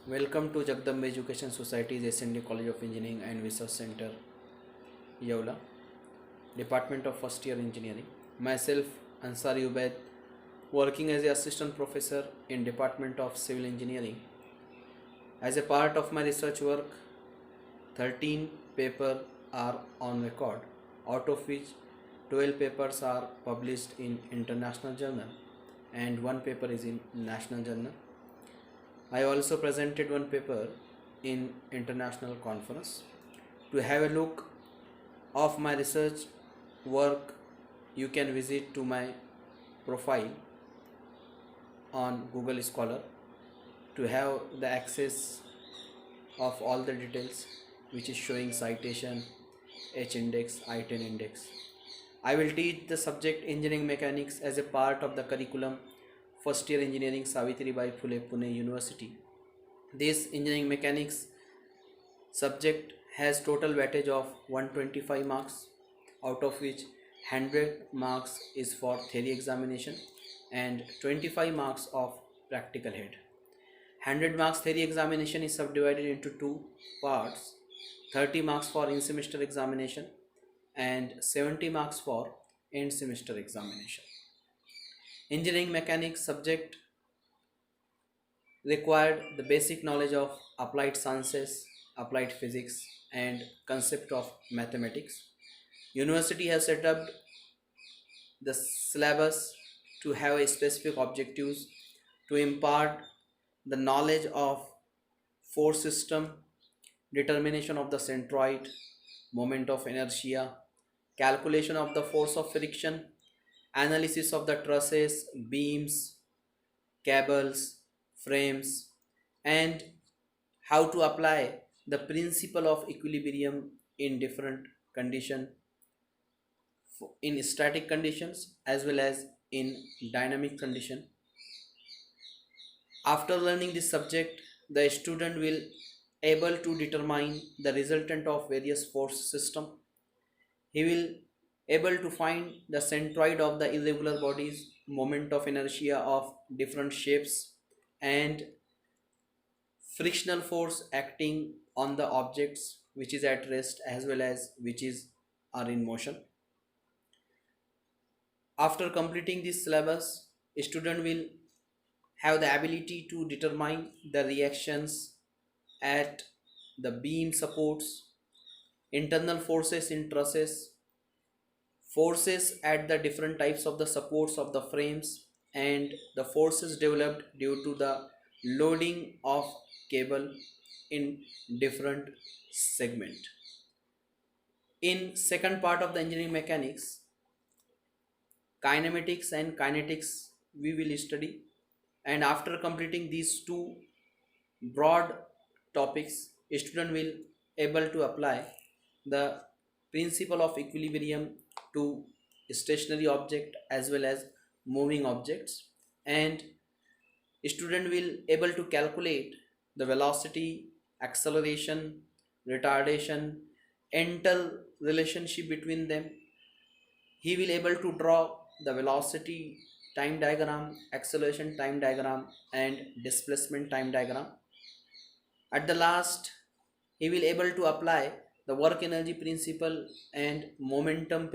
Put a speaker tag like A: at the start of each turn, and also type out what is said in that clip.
A: Welcome to Jagdamba Education Society's SND College of Engineering and Research Center, Yaula, Department of First Year Engineering. Myself, Ansari Ubaid, working as the Assistant Professor in Department of Civil Engineering. As a part of my research work, 13 papers are on record, out of which 12 papers are published in international journal and one paper is in national journal. I also presented one paper in international conference. To have a look of my research work, you can visit to my profile on Google Scholar to have the access of all the details which is showing citation, H index, I-10 index. I will teach the subject engineering mechanics as a part of the curriculum first year engineering Savitribai Phule Pune University. This engineering mechanics subject has total weightage of 125 marks, out of which 100 marks is for theory examination and 25 marks of practical head. 100 marks theory examination is subdivided into two parts, 30 marks for in semester examination and 70 marks for end semester examination. Engineering mechanics subject required the basic knowledge of applied sciences, applied physics and concept of mathematics. University has set up the syllabus to have a specific objectives to impart the knowledge of force system, determination of the centroid, moment of inertia, calculation of the force of friction, analysis of the trusses, beams, cables, frames, and how to apply the principle of equilibrium in different condition, in static conditions as well as in dynamic condition. After learning this subject, the student will able to determine the resultant of various force system. He will able to find the centroid of the irregular bodies, moment of inertia of different shapes, and frictional force acting on the objects which is at rest as well as which is are in motion. After completing this syllabus, a student will have the ability to determine the reactions at the beam supports, internal forces in trusses, forces at the different types of the supports of the frames, and the forces developed due to the loading of cable in different segment. In second part of the engineering mechanics, kinematics and kinetics we will study, and after completing these two broad topics, a student will able to apply the principle of equilibrium to stationary object as well as moving objects, and student will able to calculate the velocity, acceleration, retardation, inter relationship between them. He will able to draw the velocity time diagram, acceleration time diagram and displacement time diagram. At the last, he will able to apply the work energy principle and momentum